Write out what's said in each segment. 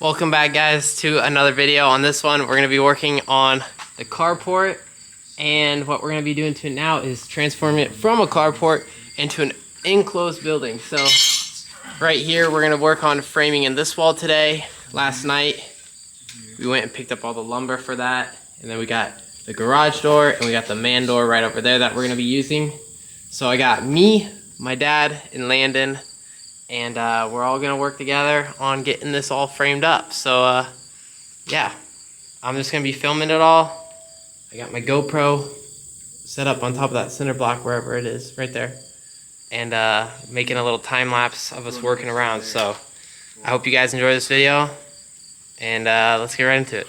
Welcome back, guys, to another video. On this one, we're going to be working on the carport, and what we're going to be doing to it now is transforming it from a carport into an enclosed building. So right here, we're going to work on framing in this wall today. Last night, we went and picked up all the lumber for that, and then we got the garage door, and we got the man door right over there that we're going to be using. So I got me, my dad, and Landon, and we're all gonna work together on getting this all framed up. So yeah, I'm just gonna be filming it all. I got my GoPro set up on top of that center block, wherever it is, right there, and making a little time lapse of us working around. So I hope you guys enjoy this video, and let's get right into it.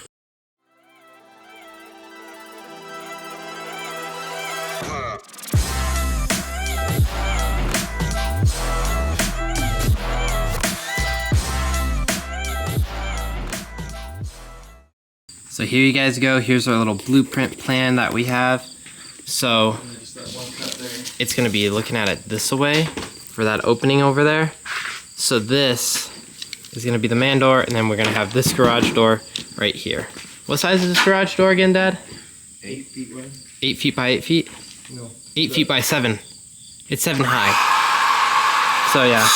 So here you guys go. Here's our little blueprint plan that we have. So it's going to be looking at it this way for that opening over there. So this is going to be the man door, and then we're going to have this garage door right here. What size is this garage door again, Dad? 8 feet wide. 8 feet by 8 feet? No. 8 feet by 7. It's 7 high. So yeah.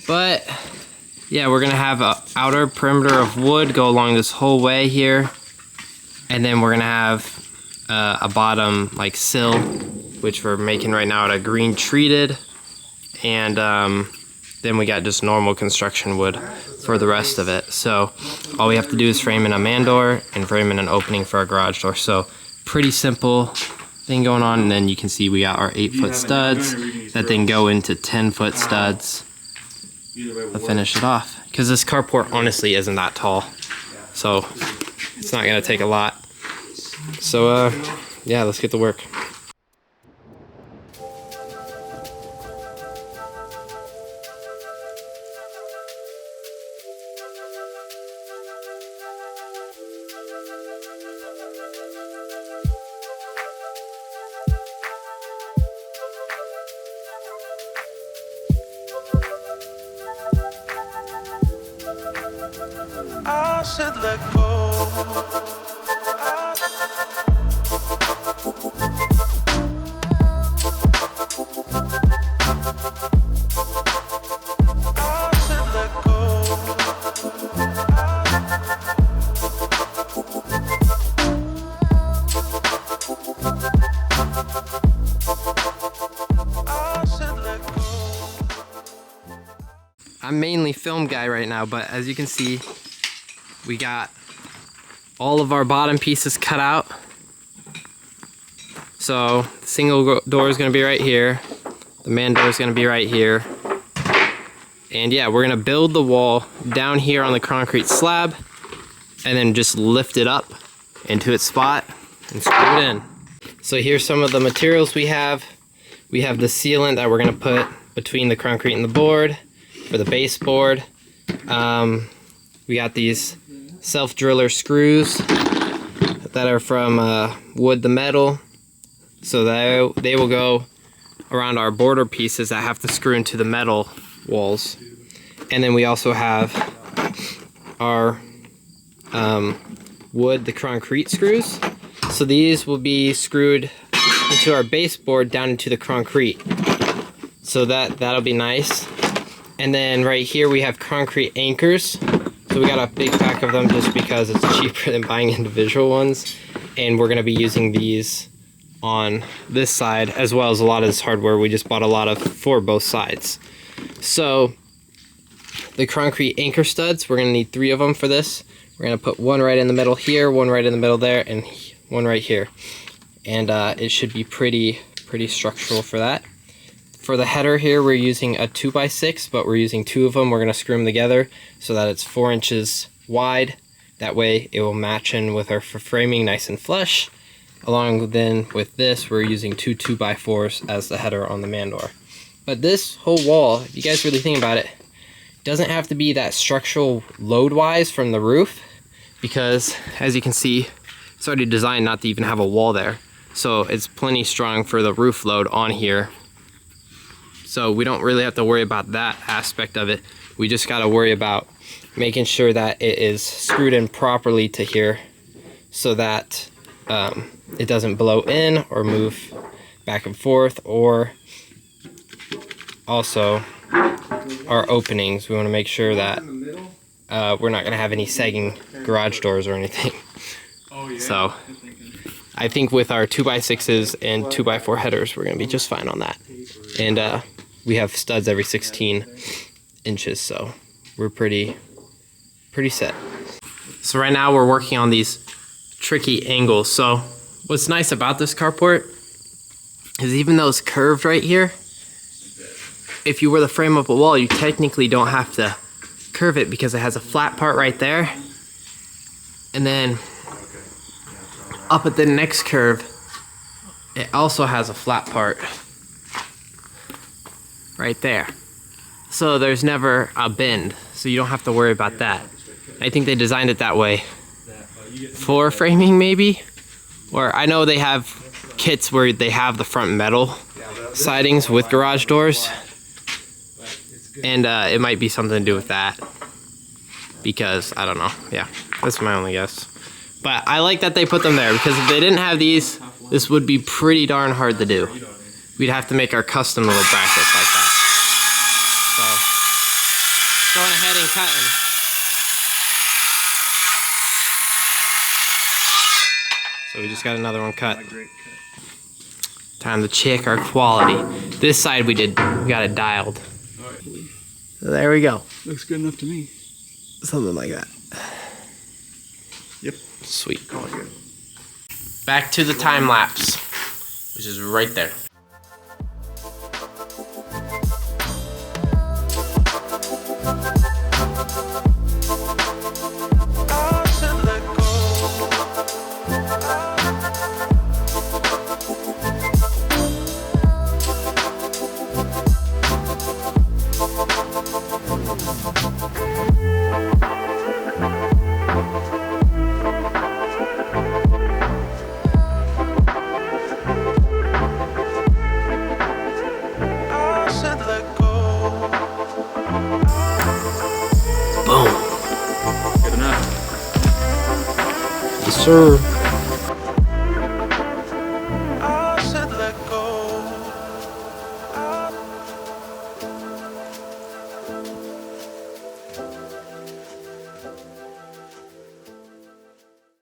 But yeah, we're gonna have an outer perimeter of wood go along this whole way here, and then we're gonna have a bottom like sill, which we're making right now out of green treated, and then we got just normal construction wood for the rest of it. So all we have to do is frame in a man door and frame in an opening for our garage door. So pretty simple thing going on. And then you can see we got our 8-foot studs that then go into 10-foot studs to finish it off, because this carport honestly isn't that tall, so it's not gonna take a lot. So yeah, let's get to work. I should let go. I'm mainly film guy right now, but as you can see, we got all of our bottom pieces cut out. So the single door is going to be right here. The man door is going to be right here. And yeah, we're going to build the wall down here on the concrete slab, and then just lift it up into its spot and screw it in. So here's some of the materials we have. We have the sealant that we're going to put between the concrete and the board for the baseboard. We got these self-driller screws that are from Wood the Metal, so that they will go around our border pieces that have to screw into the metal walls. And then we also have our wood, the concrete screws. So these will be screwed into our baseboard down into the concrete. So that'll be nice. And then right here we have concrete anchors. So we got a big pack of them just because it's cheaper than buying individual ones. And we're gonna be using these on this side, as well as a lot of this hardware. We just bought a lot of for both sides. So the concrete anchor studs, we're gonna need 3 of them for this. We're gonna put one right in the middle here, one right in the middle there, and one right here. And it should be pretty structural for that. For the header here, we're using a 2x6, but we're using 2 of them. We're gonna screw them together so that it's 4 inches wide. That way it will match in with our framing nice and flush. Along then with this, we're using 2 2x4s as the header on the man door. But this whole wall, if you guys really think about it, doesn't have to be that structural load-wise from the roof, because as you can see, it's already designed not to even have a wall there. So it's plenty strong for the roof load on here. So we don't really have to worry about that aspect of it. We just got to worry about making sure that it is screwed in properly to here so that it doesn't blow in or move back and forth, or also our openings. We want to make sure that we're not going to have any sagging garage doors or anything. So I think with our 2x6s and 2x4 headers, we're going to be just fine on that. And we have studs every 16 inches, so we're pretty set. So right now we're working on these tricky angles. So what's nice about this carport is even though it's curved right here, if you were to frame up a wall, you technically don't have to curve it because it has a flat part right there. And then up at the next curve, it also has a flat part right there. So there's never a bend, so you don't have to worry about that. I think they designed it that way for framing, maybe. Or I know they have kits where they have the front metal sidings with garage doors, and it might be something to do with that, because I don't know. Yeah, that's my only guess. But I like that they put them there, because if they didn't have these, this would be pretty darn hard to do. We'd have to make our custom little brackets like that. So going ahead and cutting. So we just got another one cut. Time to check our quality. This side we got it dialed. So there we go. Looks good enough to me. Something like that. Yep. Sweet. Call it good. Back to the time lapse, which is right there. Good enough. Yes, sir.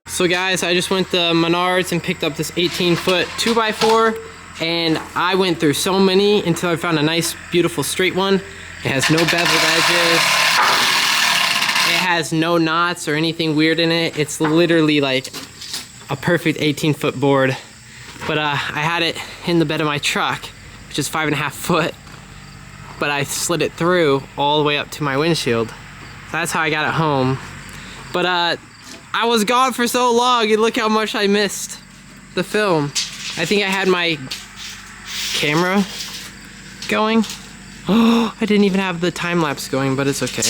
So guys, I just went to Menards and picked up this 18-foot 2x4, and I went through so many until I found a nice, beautiful straight one. It has no beveled edges. It has no knots or anything weird in it. It's literally like a perfect 18-foot board. But I had it in the bed of my truck, which is 5.5 foot. But I slid it through all the way up to my windshield. So that's how I got it home. But I was gone for so long, and look how much I missed the film. I think I had my camera going. Oh, I didn't even have the time lapse going, but it's okay.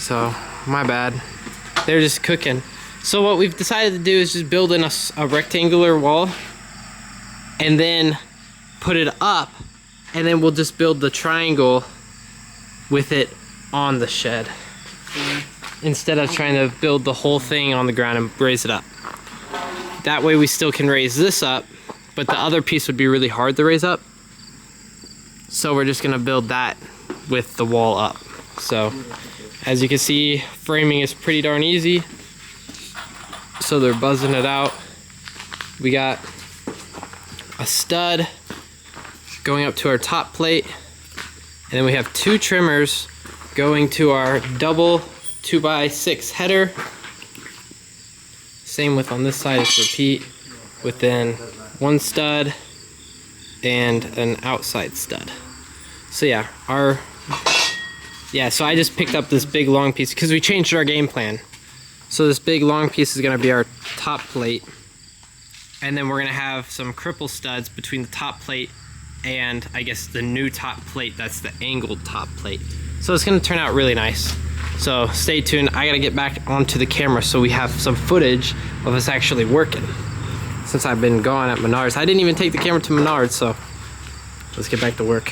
So, my bad. They're just cooking. So what we've decided to do is just build in a rectangular wall, and then put it up, and then we'll just build the triangle with it on the shed. Instead of trying to build the whole thing on the ground and raise it up. That way we still can raise this up, but the other piece would be really hard to raise up. So we're just gonna build that with the wall up. So as you can see, framing is pretty darn easy. So they're buzzing it out. We got a stud going up to our top plate, and then we have 2 trimmers going to our double 2x6 header. Same with on this side, it's repeat with then 1 stud and an outside stud. So yeah, so I just picked up this big long piece because we changed our game plan. So this big long piece is gonna be our top plate, and then we're gonna have some cripple studs between the top plate and I guess the new top plate, that's the angled top plate. So it's gonna turn out really nice. So stay tuned. I gotta get back onto the camera so we have some footage of us actually working. Since I've been gone at Menards. I didn't even take the camera to Menards, so let's get back to work.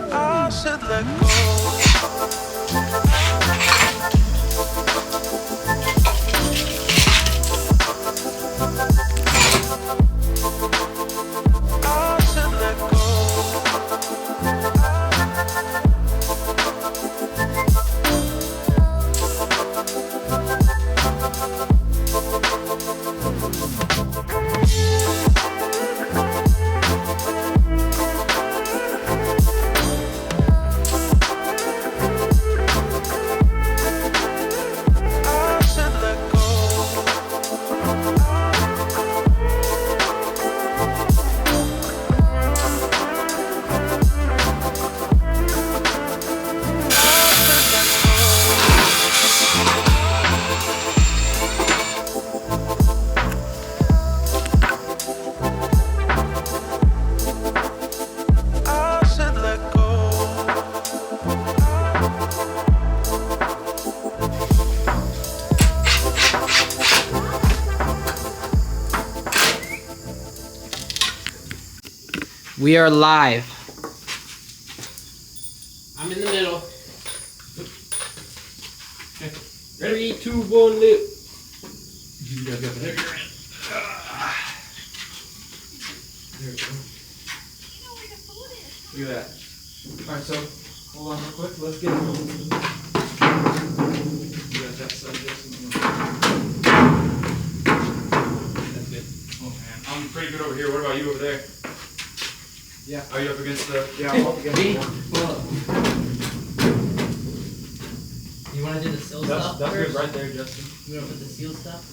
I said let go. I said let go. I said let go. I said let go. We are live. I'm in the middle. 3, 2, 1, loop. You guys got the heavier end. There we go. Look at that. Alright, so hold on real quick. Let's get it. You got that side, Justin. That's good. Oh man, I'm pretty good over here. What about you over there? Yeah. Are you up against the? Yeah, I'm up against the board. You want to do the seal That's stuff good first? right there, Justin. You want to put the seal stuff?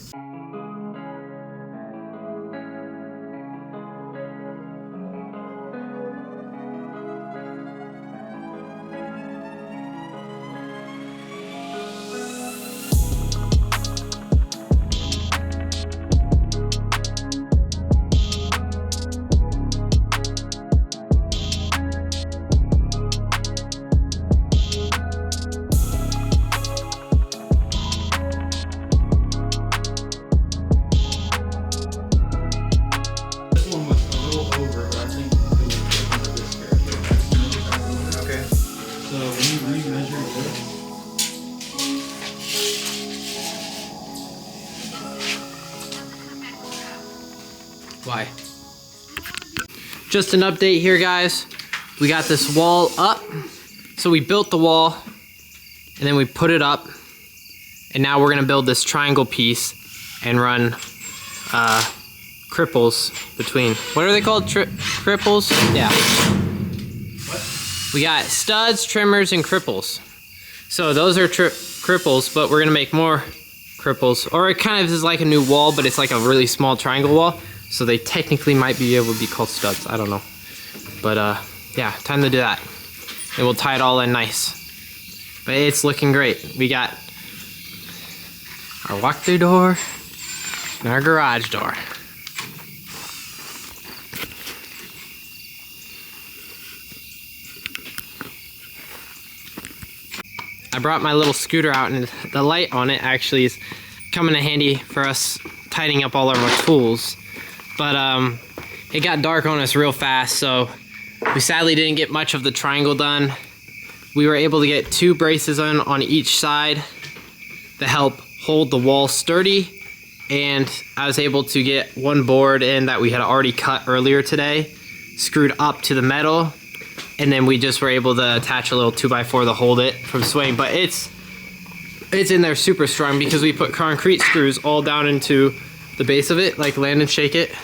This one was a little over, but I think it was over this character. Okay. So when you re-measure this, Why? Just an update here, guys. We got this wall up. So we built the wall and then we put it up. And now we're gonna build this triangle piece and run cripples between. What are they called? Cripples? Yeah. what? We got studs, trimmers, and cripples. So those are cripples, but we're gonna make more cripples. Or it kind of is like a new wall, but it's like a really small triangle wall. So they technically might be able to be called studs. I don't know. But yeah, time to do that. And we'll tie it all in nice. But it's looking great. We got our walk-through door and our garage door. I brought my little scooter out and the light on it actually is coming in handy for us tightening up all of our tools. But it got dark on us real fast, so we sadly didn't get much of the triangle done. We were able to get 2 braces on each side to help hold the wall sturdy, and I was able to get 1 board in that we had already cut earlier today, screwed up to the metal, and then we just were able to attach a little 2x4 to hold it from swaying. But it's in there super strong because we put concrete screws all down into the base of it, like land and shake it.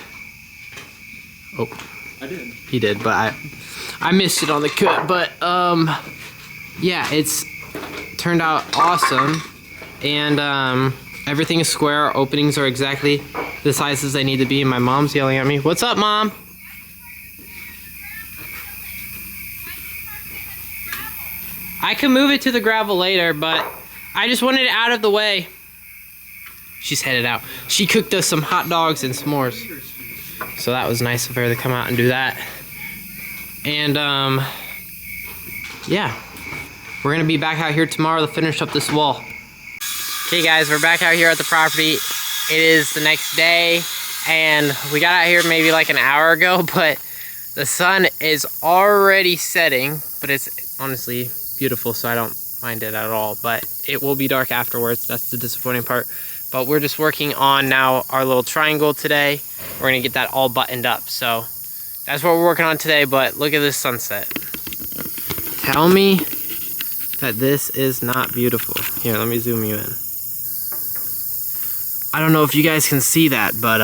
Oh, I did. he did, but I missed it on the cut. But yeah, it's turned out awesome, and everything is square. Our openings are exactly the sizes they need to be. And my mom's yelling at me. What's up, Mom? I can move it to the gravel later, but I just wanted it out of the way. she's headed out. She cooked us some hot dogs and s'mores. So that was nice of her to come out and do that. And yeah, we're gonna be back out here tomorrow to finish up this wall. Okay guys, we're back out here at the property. It is the next day and we got out here maybe like an hour ago, but the sun is already setting, but it's honestly beautiful, so I don't mind it at all. But it will be dark afterwards. That's the disappointing part. But we're just working on now our little triangle today. We're gonna get that all buttoned up. So that's what we're working on today, but look at this sunset. Tell me that this is not beautiful. Here, let me zoom you in. I don't know if you guys can see that, but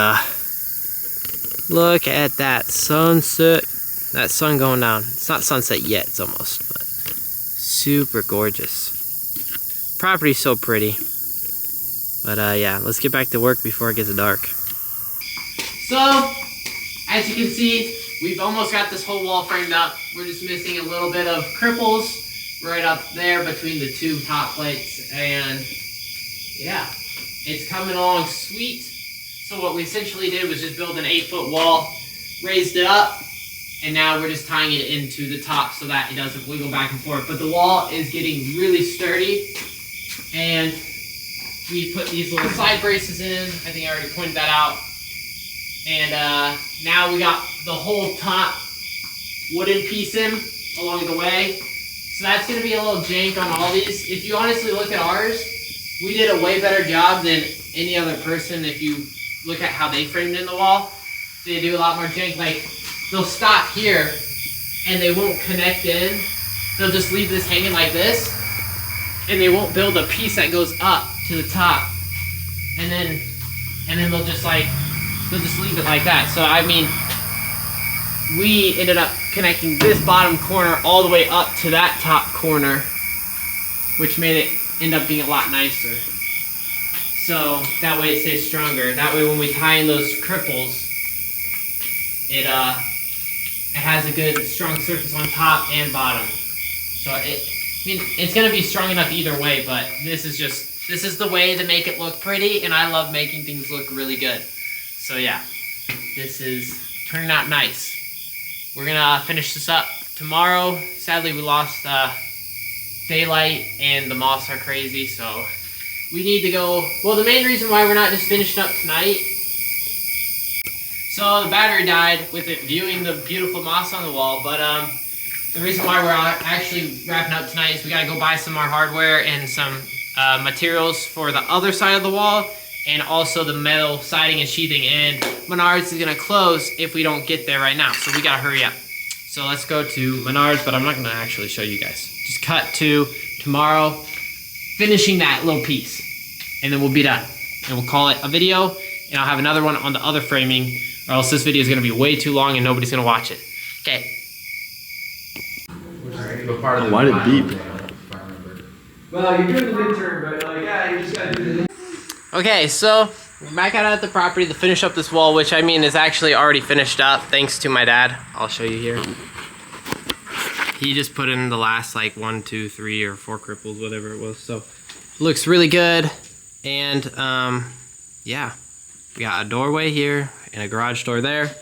look at that sunset. That sun going down. It's not sunset yet, it's almost, but super gorgeous. Property's so pretty. But yeah, let's get back to work before it gets dark. So, as you can see, we've almost got this whole wall framed up. We're just missing a little bit of cripples right up there between the two top plates. And yeah, it's coming along sweet. So what we essentially did was just build an 8-foot wall, raised it up, and now we're just tying it into the top so that it doesn't wiggle back and forth. But the wall is getting really sturdy, and we put these little side braces in. I think I already pointed that out. And now we got the whole top wooden piece in along the way. So that's gonna be a little jank on all these. If you honestly look at ours, we did a way better job than any other person. If you look at how they framed in the wall, they do a lot more jank. Like, they'll stop here and they won't connect in. They'll just leave this hanging like this, and they won't build a piece that goes up to the top. And then they'll just leave it like that. So I mean, we ended up connecting this bottom corner all the way up to that top corner, which made it end up being a lot nicer. So that way it stays stronger. That way when we tie in those cripples, it has a good strong surface on top and bottom. So it's gonna be strong enough either way, but this is the way to make it look pretty, and I love making things look really good. So yeah, this is turning out nice. We're gonna finish this up tomorrow. Sadly, we lost daylight and the moths are crazy, so we need to go. Well, the main reason why we're not just finishing up tonight, so the battery died with it viewing the beautiful moss on the wall, but the reason why we're actually wrapping up tonight is we gotta go buy some more hardware and some materials for the other side of the wall, and also the metal siding and sheathing, and Menards is gonna close if we don't get there right now, so we gotta hurry up. So let's go to Menards, but I'm not gonna actually show you guys. Just cut to tomorrow, finishing that little piece, and then we'll be done. And we'll call it a video, and I'll have another one on the other framing, or else this video is gonna be way too long and nobody's gonna watch it. Okay. Why did it beep? Well, you're doing the midterm, but like, yeah, you just gotta do the. Okay, so we're back out at the property to finish up this wall, which I mean is actually already finished up thanks to my dad. I'll show you here. He just put in the last like 1, 2, 3, or 4 cripples, whatever it was. So it looks really good. And yeah, we got a doorway here and a garage door there.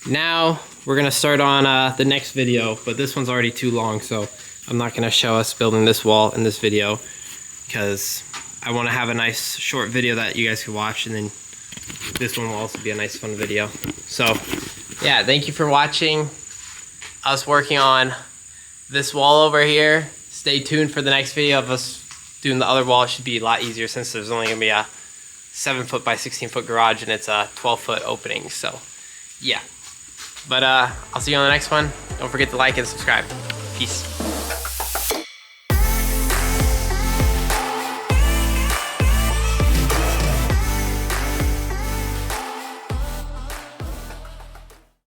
Now we're gonna start on the next video, but this one's already too long, so I'm not gonna show us building this wall in this video because I want to have a nice short video that you guys can watch, and then this one will also be a nice fun video. So yeah, thank you for watching us working on this wall over here. Stay tuned for the next video of us doing the other wall. It should be a lot easier since there's only gonna be a 7-foot by 16-foot garage and it's a 12-foot opening. So yeah, but I'll see you on the next one. Don't forget to like and subscribe. Peace.